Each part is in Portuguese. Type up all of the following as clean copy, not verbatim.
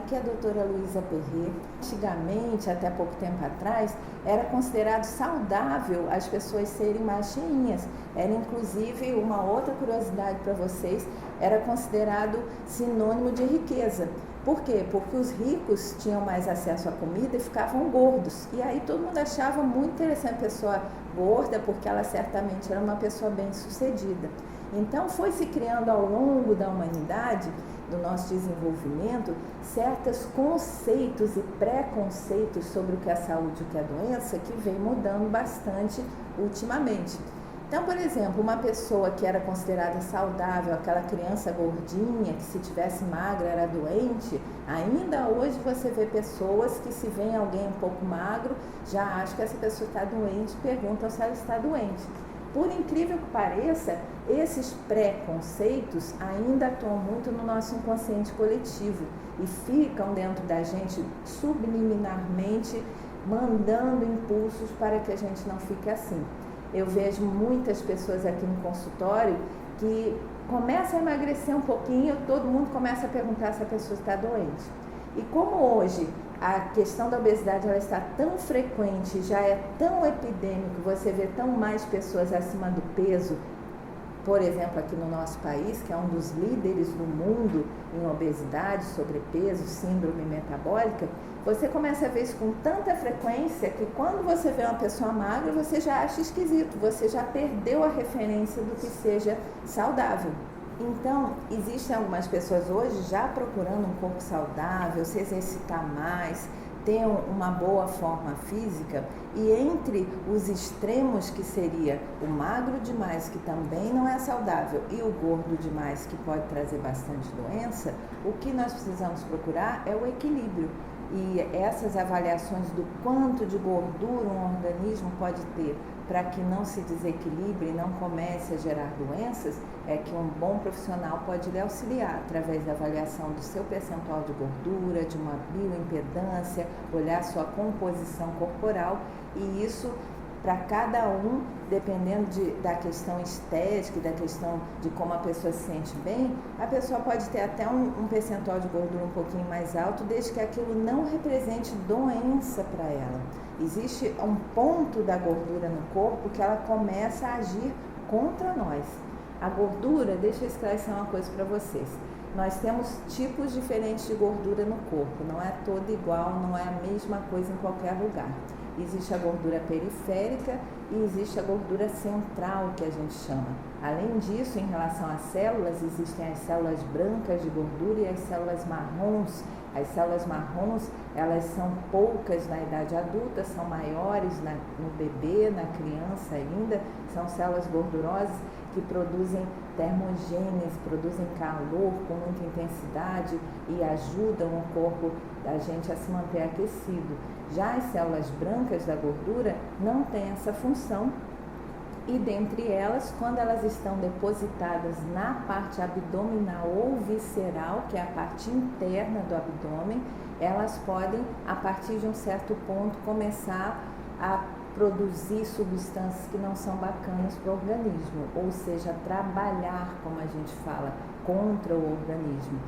aqui é a doutora Luísa Perret. Antigamente, até pouco tempo atrás, era considerado saudável as pessoas serem mais cheinhas. Era inclusive, uma outra curiosidade para vocês, era considerado sinônimo de riqueza. Por quê? Porque os ricos tinham mais acesso à comida e ficavam gordos. E aí todo mundo achava muito interessante a pessoa gorda, porque ela certamente era uma pessoa bem-sucedida. Então foi se criando ao longo da humanidade, do nosso desenvolvimento, certos conceitos e preconceitos sobre o que é a saúde e o que é a doença, que vem mudando bastante ultimamente. Então, por exemplo, uma pessoa que era considerada saudável, aquela criança gordinha, que se tivesse magra era doente, ainda hoje você vê pessoas que, se vê alguém um pouco magro, já acham que essa pessoa está doente e perguntam se ela está doente. Por incrível que pareça, esses preconceitos ainda atuam muito no nosso inconsciente coletivo e ficam dentro da gente subliminarmente, mandando impulsos para que a gente não fique assim. Eu vejo muitas pessoas aqui no consultório que começam a emagrecer um pouquinho, todo mundo começa a perguntar se a pessoa está doente. E como hoje a questão da obesidade ela está tão frequente, já é tão epidêmico, você vê tão mais pessoas acima do peso, por exemplo, aqui no nosso país, que é um dos líderes do mundo em obesidade, sobrepeso, síndrome metabólica, você começa a ver isso com tanta frequência que quando você vê uma pessoa magra, você já acha esquisito, você já perdeu a referência do que seja saudável. Então, existem algumas pessoas hoje já procurando um corpo saudável, se exercitar mais, ter uma boa forma física, e entre os extremos, que seria o magro demais, que também não é saudável, e o gordo demais, que pode trazer bastante doença, o que nós precisamos procurar é o equilíbrio. E essas avaliações do quanto de gordura um organismo pode ter para que não se desequilibre e não comece a gerar doenças, é que um bom profissional pode lhe auxiliar através da avaliação do seu percentual de gordura, de uma bioimpedância, olhar sua composição corporal, e isso para cada um, dependendo da questão estética e da questão de como a pessoa se sente bem, a pessoa pode ter até um percentual de gordura um pouquinho mais alto, desde que aquilo não represente doença para ela. Existe um ponto da gordura no corpo que ela começa a agir contra nós. A gordura, deixa eu esclarecer uma coisa para vocês. Nós temos tipos diferentes de gordura no corpo, não é toda igual, não é a mesma coisa em qualquer lugar. Existe a gordura periférica e existe a gordura central, que a gente chama. Além disso, em relação às células, existem as células brancas de gordura e as células marrons. As células marrons, elas são poucas na idade adulta, são maiores no bebê, na criança ainda, são células gordurosas que produzem termogênese, produzem calor com muita intensidade e ajudam o corpo da gente a se manter aquecido. Já as células brancas da gordura não têm essa função, e dentre elas, quando elas estão depositadas na parte abdominal ou visceral, que é a parte interna do abdômen, elas podem, a partir de um certo ponto, começar a produzir substâncias que não são bacanas para o organismo, ou seja, trabalhar, como a gente fala, contra o organismo.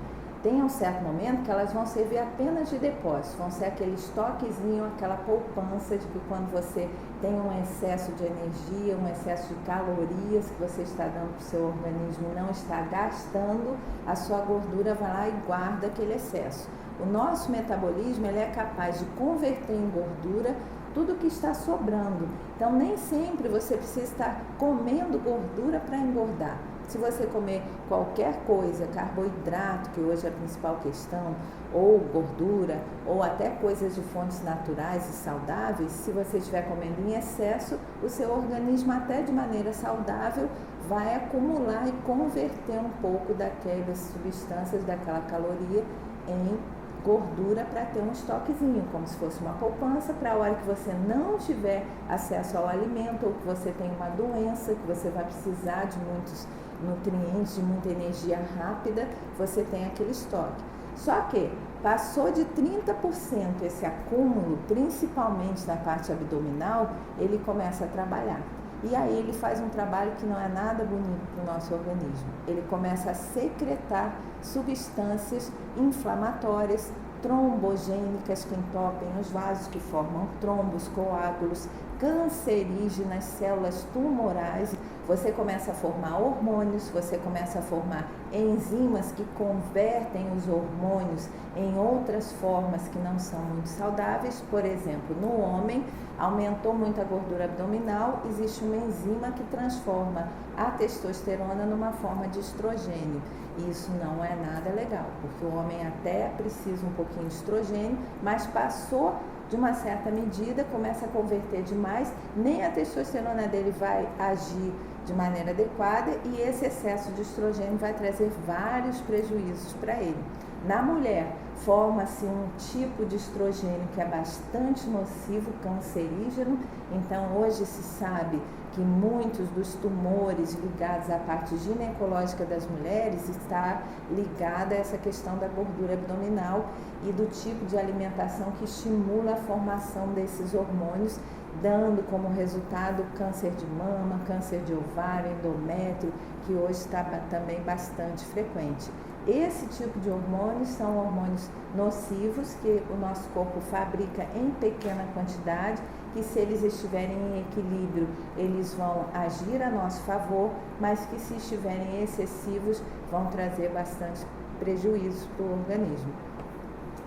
Tem um certo momento que elas vão servir apenas de depósito, vão ser aquele estoquezinho, aquela poupança de que quando você tem um excesso de energia, um excesso de calorias que você está dando para o seu organismo e não está gastando, a sua gordura vai lá e guarda aquele excesso. O nosso metabolismo ele é capaz de converter em gordura tudo que está sobrando. Então, nem sempre você precisa estar comendo gordura para engordar. Se você comer qualquer coisa, carboidrato, que hoje é a principal questão, ou gordura, ou até coisas de fontes naturais e saudáveis, se você estiver comendo em excesso, o seu organismo, até de maneira saudável, vai acumular e converter um pouco daquelas substâncias, daquela caloria, em gordura para ter um estoquezinho, como se fosse uma poupança para a hora que você não tiver acesso ao alimento ou que você tem uma doença, que você vai precisar de muitos nutrientes, de muita energia rápida, você tem aquele estoque. Só que passou de 30% esse acúmulo, principalmente na parte abdominal, ele começa a trabalhar. E aí ele faz um trabalho que não é nada bonito para o nosso organismo. Ele começa a secretar substâncias inflamatórias, trombogênicas que entopem os vasos, que formam trombos, coágulos, cancerígenas, células tumorais. Você começa a formar hormônios, você começa a formar enzimas que convertem os hormônios em outras formas que não são muito saudáveis. Por exemplo, no homem, aumentou muito a gordura abdominal, existe uma enzima que transforma a testosterona numa forma de estrogênio. Isso não é nada legal, porque o homem até precisa um pouquinho de estrogênio, mas passou de uma certa medida, começa a converter demais, nem a testosterona dele vai agir de maneira adequada e esse excesso de estrogênio vai trazer vários prejuízos para ele. Na mulher, forma-se um tipo de estrogênio que é bastante nocivo, cancerígeno. Então, hoje se sabe que muitos dos tumores ligados à parte ginecológica das mulheres está ligada a essa questão da gordura abdominal e do tipo de alimentação que estimula a formação desses hormônios, dando como resultado câncer de mama, câncer de ovário, endométrio, que hoje está também bastante frequente. Esse tipo de hormônios são hormônios nocivos que o nosso corpo fabrica em pequena quantidade, que se eles estiverem em equilíbrio, eles vão agir a nosso favor, mas que se estiverem excessivos, vão trazer bastante prejuízo para o organismo.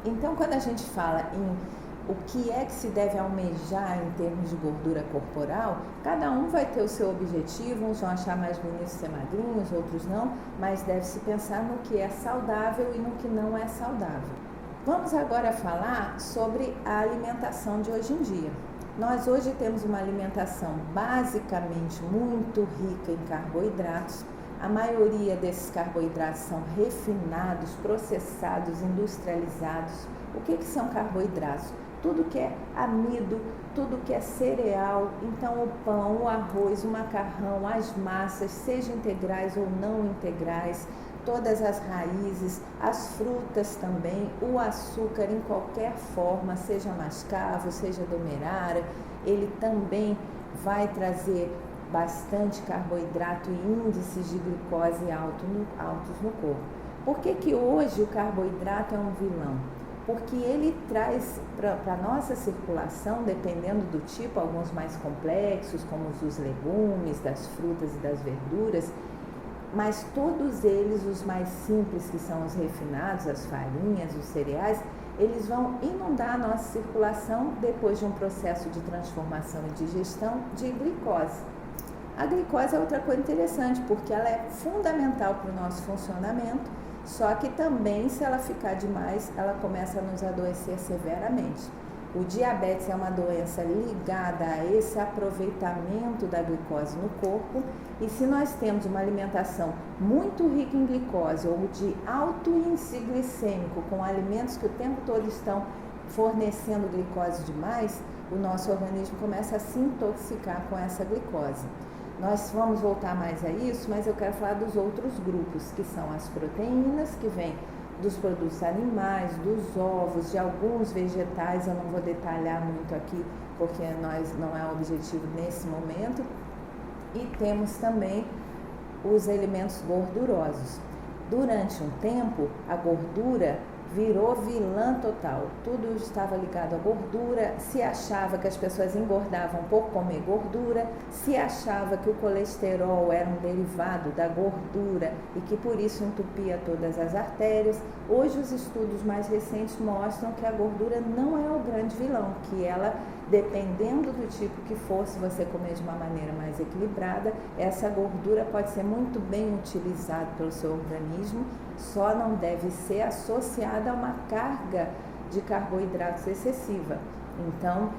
Então, quando a gente fala em o que é que se deve almejar em termos de gordura corporal, cada um vai ter o seu objetivo, uns vão achar mais bonito ser magrinhos, outros não, mas deve-se pensar no que é saudável e no que não é saudável. Vamos agora falar sobre a alimentação de hoje em dia. Nós hoje temos uma alimentação basicamente muito rica em carboidratos. A maioria desses carboidratos são refinados, processados, industrializados. O que são carboidratos? Tudo que é amido, tudo que é cereal, então o pão, o arroz, o macarrão, as massas, sejam integrais ou não integrais, todas as raízes, as frutas também, o açúcar em qualquer forma, seja mascavo, seja demerara, ele também vai trazer bastante carboidrato e índices de glicose altos no corpo. Por que hoje o carboidrato é um vilão? Porque ele traz para a nossa circulação, dependendo do tipo, alguns mais complexos, como os dos legumes, das frutas e das verduras, mas todos eles, os mais simples, que são os refinados, as farinhas, os cereais, eles vão inundar a nossa circulação depois de um processo de transformação e digestão de glicose. A glicose é outra coisa interessante, porque ela é fundamental para o nosso funcionamento, só que também, se ela ficar demais, ela começa a nos adoecer severamente. O diabetes é uma doença ligada a esse aproveitamento da glicose no corpo, e se nós temos uma alimentação muito rica em glicose ou de alto índice glicêmico, com alimentos que o tempo todo estão fornecendo glicose demais, o nosso organismo começa a se intoxicar com essa glicose. Nós vamos voltar mais a isso, mas eu quero falar dos outros grupos, que são as proteínas, que vêm dos produtos animais, dos ovos, de alguns vegetais. Eu não vou detalhar muito aqui, porque não é o objetivo nesse momento. E temos também os elementos gordurosos. Durante um tempo, a gordura virou vilã total. Tudo estava ligado à gordura, se achava que as pessoas engordavam por comer gordura, se achava que o colesterol era um derivado da gordura e que por isso entupia todas as artérias. Hoje os estudos mais recentes mostram que a gordura não é o grande vilão, que ela, dependendo do tipo que for, se você comer de uma maneira mais equilibrada, essa gordura pode ser muito bem utilizada pelo seu organismo, só não deve ser associada a uma carga de carboidratos excessiva. Então,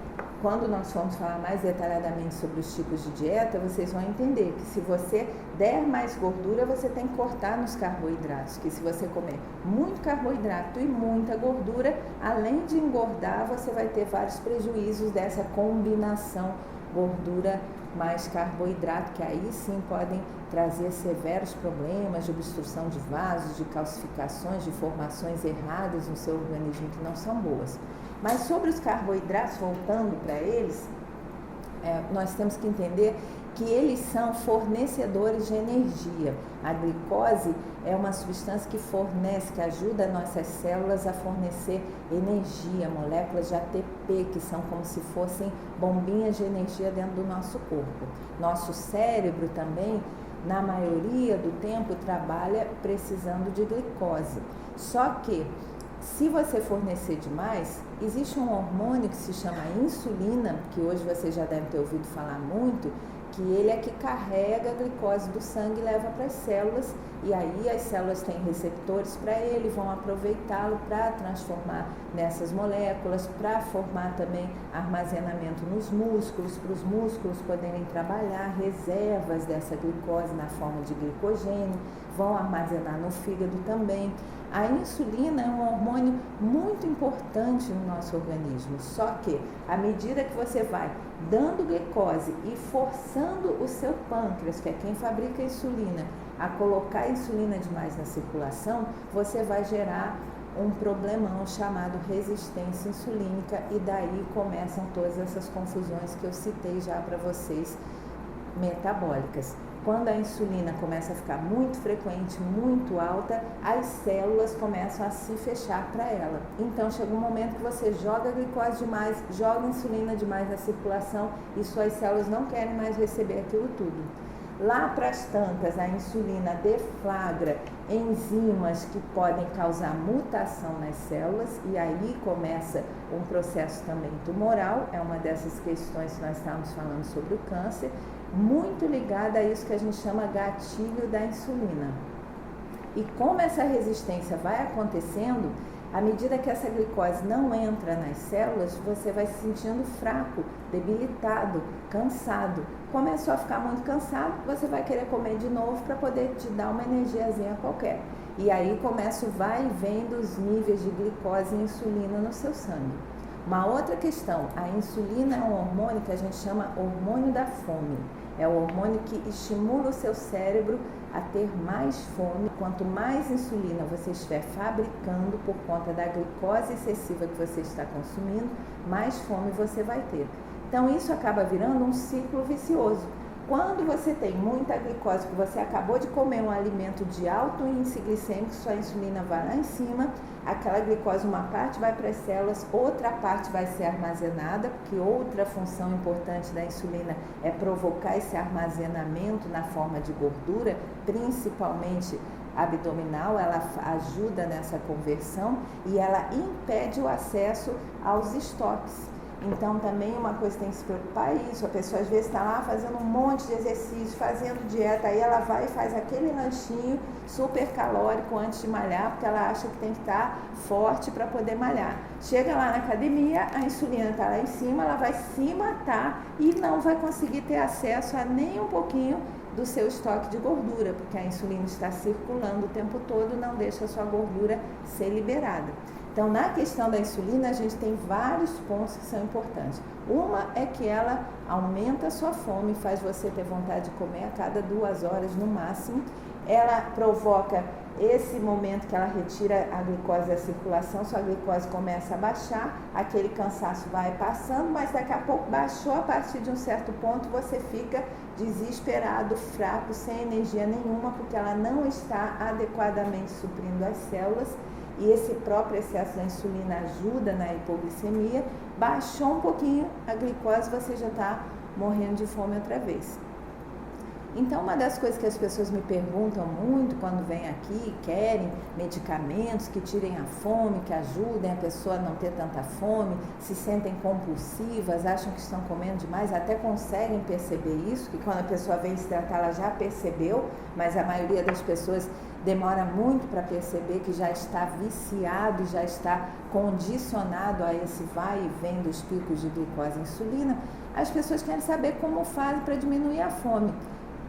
quando nós formos falar mais detalhadamente sobre os tipos de dieta, vocês vão entender que se você der mais gordura, você tem que cortar nos carboidratos, que se você comer muito carboidrato e muita gordura, além de engordar, você vai ter vários prejuízos dessa combinação gordura mais carboidrato, que aí sim podem trazer severos problemas de obstrução de vasos, de calcificações, de formações erradas no seu organismo que não são boas. Mas sobre os carboidratos, voltando para eles, nós temos que entender que eles são fornecedores de energia. A glicose é uma substância que fornece, que ajuda nossas células a fornecer energia, moléculas de ATP, que são como se fossem bombinhas de energia dentro do nosso corpo. Nosso cérebro também, na maioria do tempo, trabalha precisando de glicose. Só que, se você fornecer demais, existe um hormônio que se chama insulina, que hoje você já deve ter ouvido falar muito, que ele é que carrega a glicose do sangue e leva para as células, e aí as células têm receptores para ele, vão aproveitá-lo para transformar nessas moléculas, para formar também armazenamento nos músculos, para os músculos poderem trabalhar reservas dessa glicose na forma de glicogênio, vão armazenar no fígado também. A insulina é um hormônio muito importante no nosso organismo, só que à medida que você vai dando glicose e forçando o seu pâncreas, que é quem fabrica a insulina, a colocar insulina demais na circulação, você vai gerar um problemão chamado resistência insulínica, e daí começam todas essas confusões que eu citei já para vocês, metabólicas. Quando a insulina começa a ficar muito frequente, muito alta, as células começam a se fechar para ela. Então chega um momento que você joga glicose demais, joga insulina demais na circulação e suas células não querem mais receber aquilo tudo. Lá para as tantas, a insulina deflagra enzimas que podem causar mutação nas células, e aí começa um processo também tumoral, é uma dessas questões que nós estamos falando sobre o câncer, muito ligada a isso que a gente chama gatilho da insulina. E como essa resistência vai acontecendo, à medida que essa glicose não entra nas células, você vai se sentindo fraco, debilitado, cansado. Começou a ficar muito cansado, você vai querer comer de novo para poder te dar uma energiazinha qualquer. E aí começa o vai e vem dos níveis de glicose e insulina no seu sangue. Uma outra questão, a insulina é um hormônio que a gente chama hormônio da fome. É o hormônio que estimula o seu cérebro a ter mais fome. Quanto mais insulina você estiver fabricando por conta da glicose excessiva que você está consumindo, mais fome você vai ter. Então isso acaba virando um ciclo vicioso. Quando você tem muita glicose, que você acabou de comer um alimento de alto índice glicêmico, sua insulina vai lá em cima, aquela glicose, uma parte vai para as células, outra parte vai ser armazenada, porque outra função importante da insulina é provocar esse armazenamento na forma de gordura, principalmente abdominal, ela ajuda nessa conversão e ela impede o acesso aos estoques. Então também uma coisa que tem que se preocupar é isso, a pessoa às vezes está lá fazendo um monte de exercício, fazendo dieta, aí ela vai e faz aquele lanchinho super calórico antes de malhar, porque ela acha que tem que estar forte para poder malhar. Chega lá na academia, a insulina está lá em cima, ela vai se matar e não vai conseguir ter acesso a nem um pouquinho do seu estoque de gordura, porque a insulina está circulando o tempo todo, não deixa a sua gordura ser liberada. Então, na questão da insulina, a gente tem vários pontos que são importantes. Uma é que ela aumenta a sua fome, faz você ter vontade de comer a cada 2 horas no máximo. Ela provoca esse momento que ela retira a glicose da circulação, sua glicose começa a baixar, aquele cansaço vai passando, mas daqui a pouco baixou, a partir de um certo ponto você fica desesperado, fraco, sem energia nenhuma, porque ela não está adequadamente suprindo as células. E esse próprio excesso da insulina ajuda na hipoglicemia, baixou um pouquinho a glicose, você já está morrendo de fome outra vez. Então, uma das coisas que as pessoas me perguntam muito quando vêm aqui, querem medicamentos que tirem a fome, que ajudem a pessoa a não ter tanta fome, se sentem compulsivas, acham que estão comendo demais, até conseguem perceber isso, que quando a pessoa vem se tratar, ela já percebeu, mas a maioria das pessoas demora muito para perceber que já está viciado, já está condicionado a esse vai e vem dos picos de glicose e insulina. As pessoas querem saber como fazem para diminuir a fome.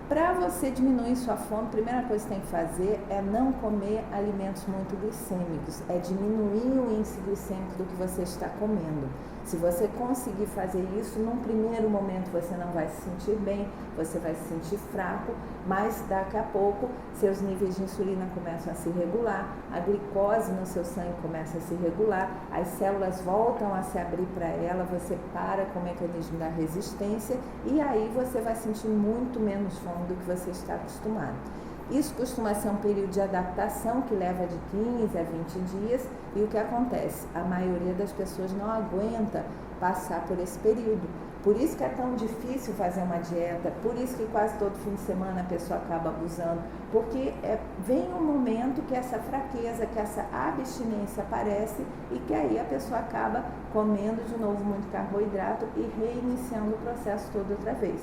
Para você diminuir sua fome, a primeira coisa que tem que fazer é não comer alimentos muito glicêmicos, é diminuir o índice glicêmico do que você está comendo. Se você conseguir fazer isso, num primeiro momento você não vai se sentir bem, você vai se sentir fraco, mas daqui a pouco seus níveis de insulina começam a se regular, a glicose no seu sangue começa a se regular, as células voltam a se abrir para ela, você para com o mecanismo da resistência e aí você vai sentir muito menos fome do que você está acostumado. Isso costuma ser um período de adaptação que leva de 15 a 20 dias e o que acontece? A maioria das pessoas não aguenta passar por esse período. Por isso que é tão difícil fazer uma dieta, por isso que quase todo fim de semana a pessoa acaba abusando, porque vem um momento que essa fraqueza, que essa abstinência aparece e que aí a pessoa acaba comendo de novo muito carboidrato e reiniciando o processo todo outra vez.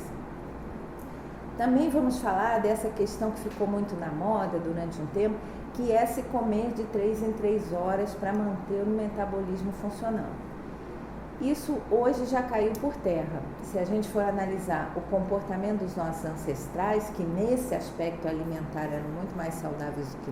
Também vamos falar dessa questão que ficou muito na moda durante um tempo, que é se comer de 3 em 3 horas para manter o metabolismo funcionando. Isso hoje já caiu por terra. Se a gente for analisar o comportamento dos nossos ancestrais, que nesse aspecto alimentar eram muito mais saudáveis do que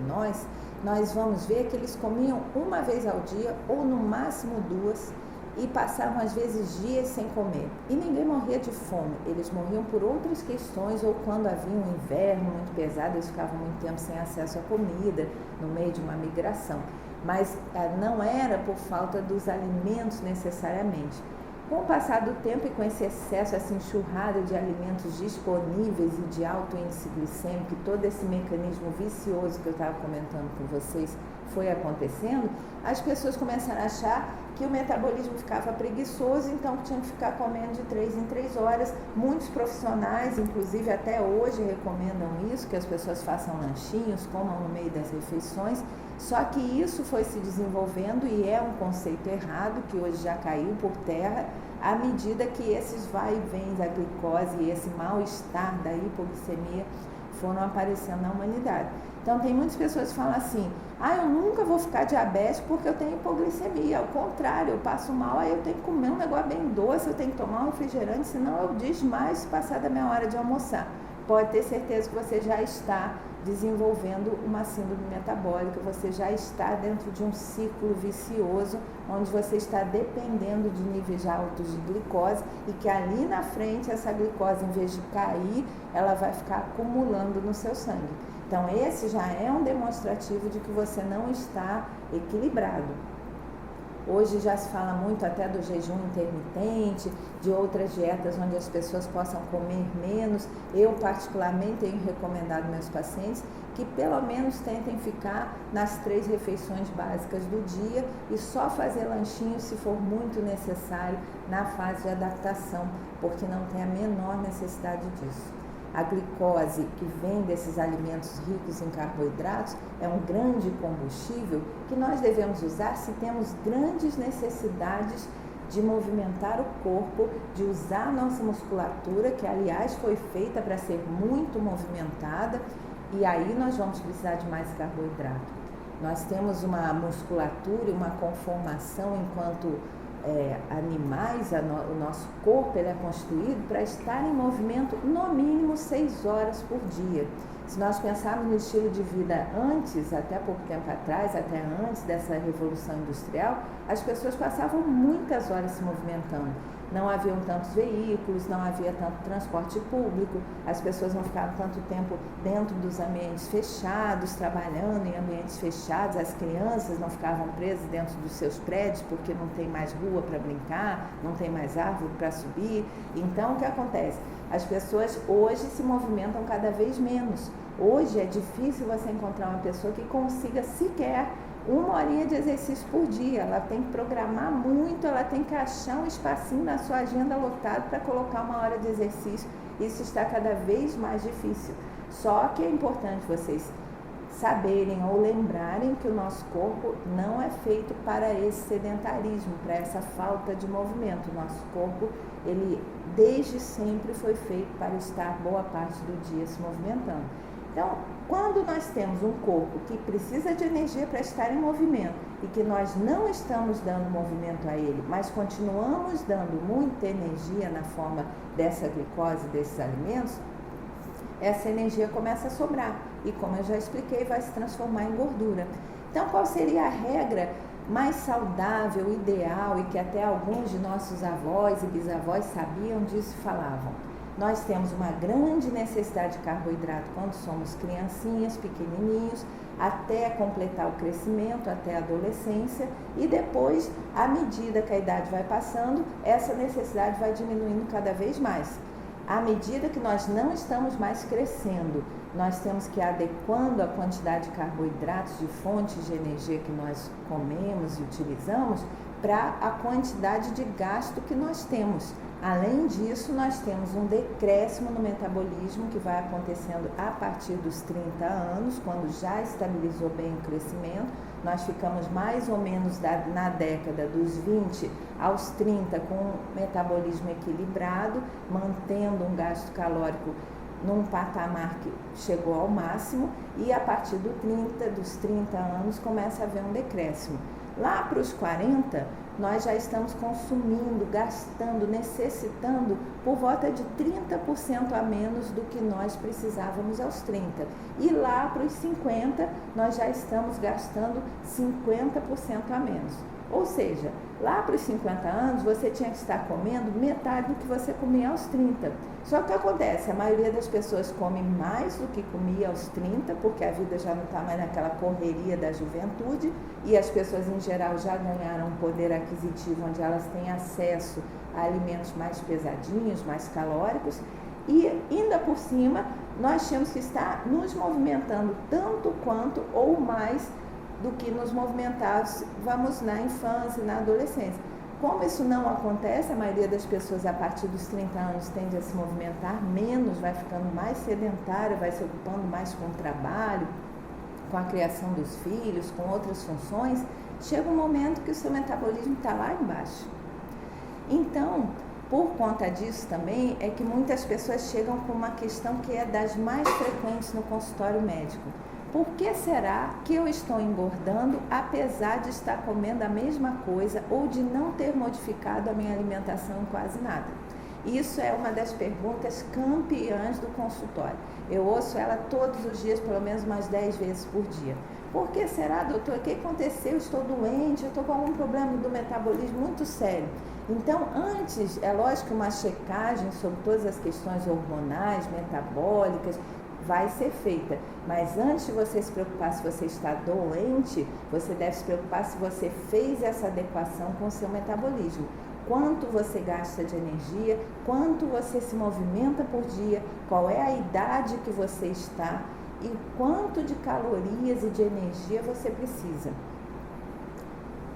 nós vamos ver que eles comiam uma vez ao dia ou no máximo 2 e passavam às vezes dias sem comer. E ninguém morria de fome, eles morriam por outras questões ou quando havia um inverno muito pesado, eles ficavam muito tempo sem acesso à comida, no meio de uma migração. Mas não era por falta dos alimentos necessariamente. Com o passar do tempo e com esse excesso, essa enxurrada de alimentos disponíveis e de alto índice glicêmico, todo esse mecanismo vicioso que eu estava comentando com vocês foi acontecendo, as pessoas começaram a achar que o metabolismo ficava preguiçoso, então tinham que ficar comendo de 3 em 3 horas. Muitos profissionais, inclusive até hoje, recomendam isso, que as pessoas façam lanchinhos, comam no meio das refeições, só que isso foi se desenvolvendo e é um conceito errado, que hoje já caiu por terra, à medida que esses vai e vens da glicose e esse mal-estar da hipoglicemia foram aparecendo na humanidade. Então tem muitas pessoas que falam assim, eu nunca vou ficar diabético porque eu tenho hipoglicemia, ao contrário, eu passo mal, aí eu tenho que comer um negócio bem doce, eu tenho que tomar um refrigerante, senão eu desmaio se passar da minha hora de almoçar. Pode ter certeza que você já está desenvolvendo uma síndrome metabólica, você já está dentro de um ciclo vicioso, onde você está dependendo de níveis altos de glicose e que ali na frente essa glicose, em vez de cair, ela vai ficar acumulando no seu sangue. Então esse já é um demonstrativo de que você não está equilibrado. Hoje já se fala muito até do jejum intermitente, de outras dietas onde as pessoas possam comer menos. Eu particularmente tenho recomendado meus pacientes que pelo menos tentem ficar nas 3 refeições básicas do dia e só fazer lanchinho se for muito necessário na fase de adaptação, porque não tem a menor necessidade disso. A glicose que vem desses alimentos ricos em carboidratos é um grande combustível que nós devemos usar se temos grandes necessidades de movimentar o corpo, de usar a nossa musculatura, que aliás foi feita para ser muito movimentada, e aí nós vamos precisar de mais carboidrato. Nós temos uma musculatura e uma conformação enquanto animais, o nosso corpo ele é constituído para estar em movimento no mínimo 6 horas por dia. Se nós pensarmos no estilo de vida antes, até pouco tempo atrás, até antes dessa revolução industrial, as pessoas passavam muitas horas se movimentando. Não haviam tantos veículos, não havia tanto transporte público, as pessoas não ficavam tanto tempo dentro dos ambientes fechados, trabalhando em ambientes fechados, as crianças não ficavam presas dentro dos seus prédios porque não tem mais rua para brincar, não tem mais árvore para subir. Então, o que acontece? As pessoas hoje se movimentam cada vez menos. Hoje é difícil você encontrar uma pessoa que consiga sequer 1 horinha de exercício por dia. Ela tem que programar muito, ela tem que achar um espacinho na sua agenda lotado para colocar 1 hora de exercício. Isso está cada vez mais difícil. Só que é importante vocês saberem ou lembrarem que o nosso corpo não é feito para esse sedentarismo, para essa falta de movimento. O nosso corpo, ele desde sempre foi feito para estar boa parte do dia se movimentando. Então, quando nós temos um corpo que precisa de energia para estar em movimento e que nós não estamos dando movimento a ele, mas continuamos dando muita energia na forma dessa glicose, desses alimentos, essa energia começa a sobrar e, como eu já expliquei, vai se transformar em gordura. Então, qual seria a regra mais saudável, ideal, e que até alguns de nossos avós e bisavós sabiam disso e falavam. Nós temos uma grande necessidade de carboidrato quando somos criancinhas, pequenininhos, até completar o crescimento, até a adolescência, e depois, à medida que a idade vai passando, essa necessidade vai diminuindo cada vez mais. À medida que nós não estamos mais crescendo, nós temos que ir adequando a quantidade de carboidratos, de fontes de energia que nós comemos e utilizamos, para a quantidade de gasto que nós temos. Além disso, nós temos um decréscimo no metabolismo que vai acontecendo a partir dos 30 anos, quando já estabilizou bem o crescimento. Nós ficamos mais ou menos na década dos 20 aos 30 com um metabolismo equilibrado, mantendo um gasto calórico num patamar que chegou ao máximo, e a partir dos 30 anos começa a haver um decréscimo. Lá para os 40, nós já estamos consumindo, gastando, necessitando por volta de 30% a menos do que nós precisávamos aos 30. E lá para os 50, nós já estamos gastando 50% a menos. Ou seja, lá para os 50 anos, você tinha que estar comendo metade do que você comia aos 30. Só que acontece, a maioria das pessoas come mais do que comia aos 30, porque a vida já não está mais naquela correria da juventude, e as pessoas em geral já ganharam um poder aquisitivo onde elas têm acesso a alimentos mais pesadinhos, mais calóricos, e ainda por cima, nós tínhamos que estar nos movimentando tanto quanto ou mais do que nos movimentávamos na infância e na adolescência. Como isso não acontece, a maioria das pessoas a partir dos 30 anos tende a se movimentar menos, vai ficando mais sedentária, vai se ocupando mais com o trabalho, com a criação dos filhos, com outras funções, chega um momento que o seu metabolismo está lá embaixo. Então, por conta disso também, é que muitas pessoas chegam com uma questão que é das mais frequentes no consultório médico. Por que será que eu estou engordando apesar de estar comendo a mesma coisa ou de não ter modificado a minha alimentação em quase nada? Isso é uma das perguntas campeãs do consultório. Eu ouço ela todos os dias, pelo menos umas 10 vezes por dia. Por que será, doutor? O que aconteceu? Eu estou doente, eu estou com algum problema do metabolismo muito sério. Então, antes, é lógico que uma checagem sobre todas as questões hormonais, metabólicas, vai ser feita, mas antes de você se preocupar se você está doente, você deve se preocupar se você fez essa adequação com o seu metabolismo. Quanto você gasta de energia, quanto você se movimenta por dia, qual é a idade que você está e quanto de calorias e de energia você precisa.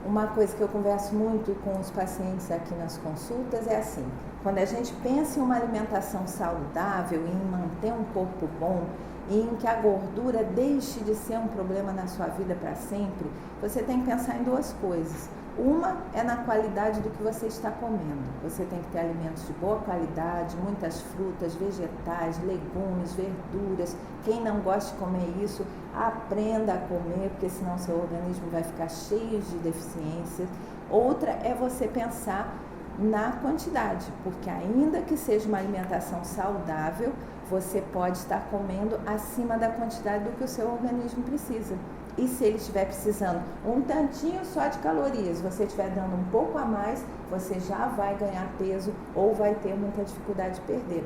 Uma coisa que eu converso muito com os pacientes aqui nas consultas é assim: quando a gente pensa em uma alimentação saudável, em manter um corpo bom, e em que a gordura deixe de ser um problema na sua vida para sempre, você tem que pensar em duas coisas. Uma é na qualidade do que você está comendo. Você tem que ter alimentos de boa qualidade, muitas frutas, vegetais, legumes, verduras. Quem não gosta de comer isso, aprenda a comer, porque senão seu organismo vai ficar cheio de deficiências. Outra é você pensar na quantidade, porque ainda que seja uma alimentação saudável, você pode estar comendo acima da quantidade do que o seu organismo precisa. E se ele estiver precisando um tantinho só de calorias, você estiver dando um pouco a mais, você já vai ganhar peso ou vai ter muita dificuldade de perder.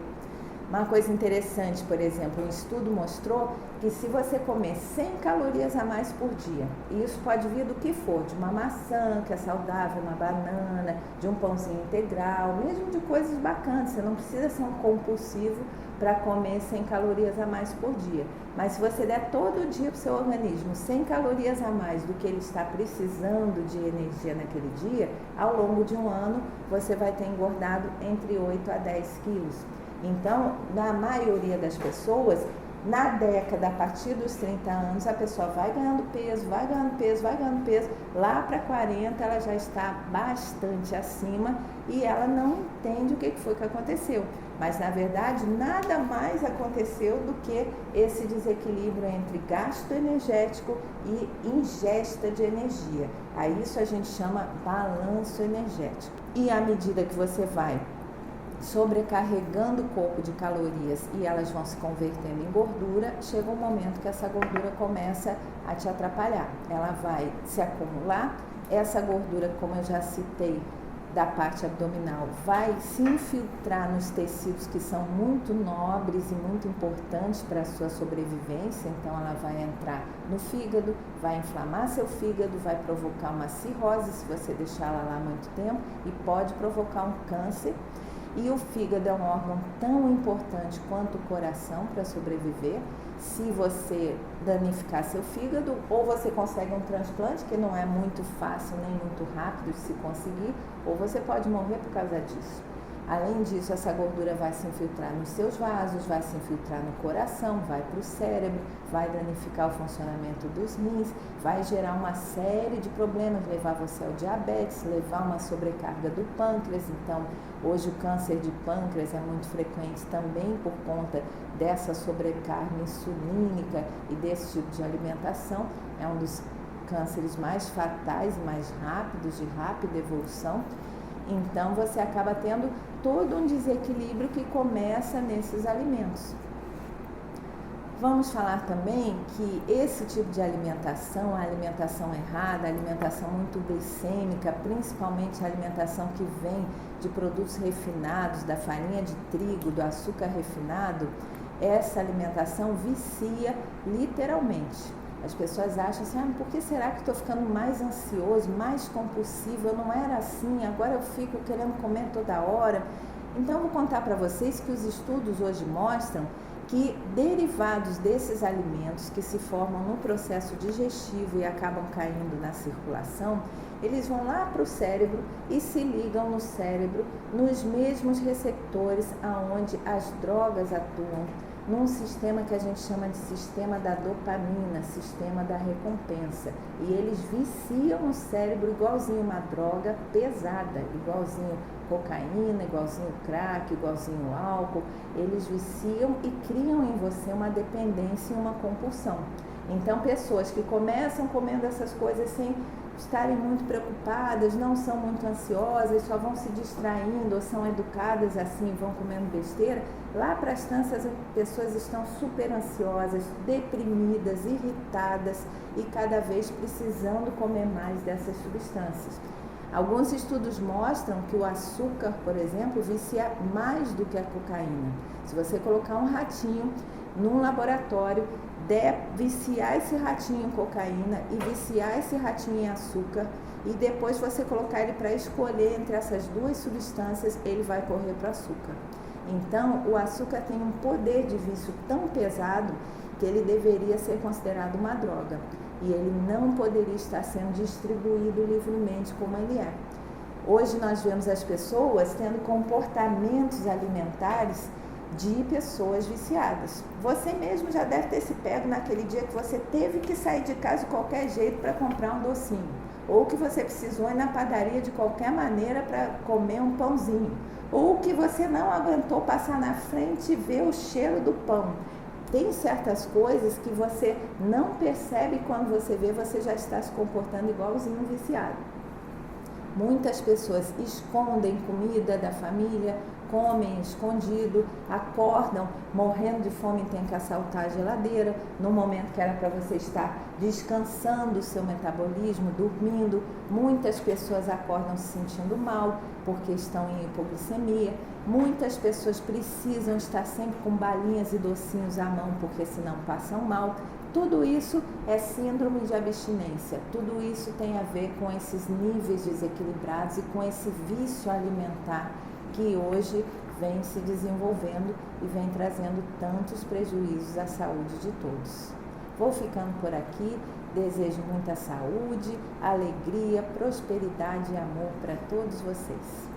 Uma coisa interessante, por exemplo, um estudo mostrou que se você comer 100 calorias a mais por dia, e isso pode vir do que for, de uma maçã que é saudável, uma banana, de um pãozinho integral, mesmo de coisas bacanas, você não precisa ser um compulsivo para comer 100 calorias a mais por dia. Mas se você der todo dia para o seu organismo 100 calorias a mais do que ele está precisando de energia naquele dia, ao longo de um ano você vai ter engordado entre 8 a 10 quilos. Então, na maioria das pessoas, na década, a partir dos 30 anos, a pessoa vai ganhando peso, vai ganhando peso, vai ganhando peso. Lá para 40, ela já está bastante acima e ela não entende o que foi que aconteceu. Mas, na verdade, nada mais aconteceu do que esse desequilíbrio entre gasto energético e ingesta de energia. A isso a gente chama balanço energético. E à medida que você vai sobrecarregando o corpo de calorias e elas vão se convertendo em gordura, chega um momento que essa gordura começa a te atrapalhar. Ela vai se acumular essa gordura, como eu já citei, da parte abdominal, vai se infiltrar nos tecidos que são muito nobres e muito importantes para a sua sobrevivência. Então ela vai entrar no fígado, vai inflamar seu fígado, vai provocar uma cirrose se você deixá-la lá muito tempo e pode provocar um câncer. E o fígado é um órgão tão importante quanto o coração para sobreviver. Se você danificar seu fígado, ou você consegue um transplante, que não é muito fácil nem muito rápido de se conseguir, ou você pode morrer por causa disso. Além disso, essa gordura vai se infiltrar nos seus vasos, vai se infiltrar no coração, vai para o cérebro, vai danificar o funcionamento dos rins, vai gerar uma série de problemas, levar você ao diabetes, levar uma sobrecarga do pâncreas. Então, hoje o câncer de pâncreas é muito frequente também por conta dessa sobrecarga insulínica e desse tipo de alimentação. É um dos cânceres mais fatais e mais rápidos, de rápida evolução. Então, você acaba tendo todo um desequilíbrio que começa nesses alimentos. Vamos falar também que esse tipo de alimentação, a alimentação errada, a alimentação muito glicêmica, principalmente a alimentação que vem de produtos refinados, da farinha de trigo, do açúcar refinado, essa alimentação vicia literalmente. As pessoas acham assim, por que será que estou ficando mais ansioso, mais compulsivo? Eu não era assim, agora eu fico querendo comer toda hora. Então, eu vou contar para vocês que os estudos hoje mostram que derivados desses alimentos que se formam no processo digestivo e acabam caindo na circulação, eles vão lá para o cérebro e se ligam no cérebro nos mesmos receptores aonde as drogas atuam, num sistema que a gente chama de sistema da dopamina, sistema da recompensa. E eles viciam o cérebro igualzinho uma droga pesada, igualzinho cocaína, igualzinho crack, igualzinho álcool. Eles viciam e criam em você uma dependência e uma compulsão. Então, pessoas que começam comendo essas coisas sem estarem muito preocupadas, não são muito ansiosas, só vão se distraindo ou são educadas assim, vão comendo besteira, lá para as tantas as pessoas estão super ansiosas, deprimidas, irritadas e cada vez precisando comer mais dessas substâncias. Alguns estudos mostram que o açúcar, por exemplo, vicia mais do que a cocaína. Se você colocar um ratinho num laboratório, viciar esse ratinho em cocaína e viciar esse ratinho em açúcar e depois você colocar ele para escolher entre essas duas substâncias, ele vai correr para o açúcar. Então, o açúcar tem um poder de vício tão pesado que ele deveria ser considerado uma droga e ele não poderia estar sendo distribuído livremente como ele é. Hoje nós vemos as pessoas tendo comportamentos alimentares de pessoas viciadas. Você mesmo já deve ter se pego naquele dia que você teve que sair de casa de qualquer jeito para comprar um docinho, ou que você precisou ir na padaria de qualquer maneira para comer um pãozinho, ou que você não aguentou passar na frente e ver o cheiro do pão. Tem certas coisas que você não percebe, quando você vê, você já está se comportando igualzinho um viciado. Muitas pessoas escondem comida da família, comem escondido, acordam morrendo de fome e tem que assaltar a geladeira no momento que era para você estar descansando o seu metabolismo, dormindo. Muitas pessoas acordam se sentindo mal porque estão em hipoglicemia. Muitas pessoas precisam estar sempre com balinhas e docinhos à mão porque senão passam mal. Tudo isso é síndrome de abstinência, tudo isso tem a ver com esses níveis desequilibrados e com esse vício alimentar que hoje vem se desenvolvendo e vem trazendo tantos prejuízos à saúde de todos. Vou ficando por aqui, desejo muita saúde, alegria, prosperidade e amor para todos vocês.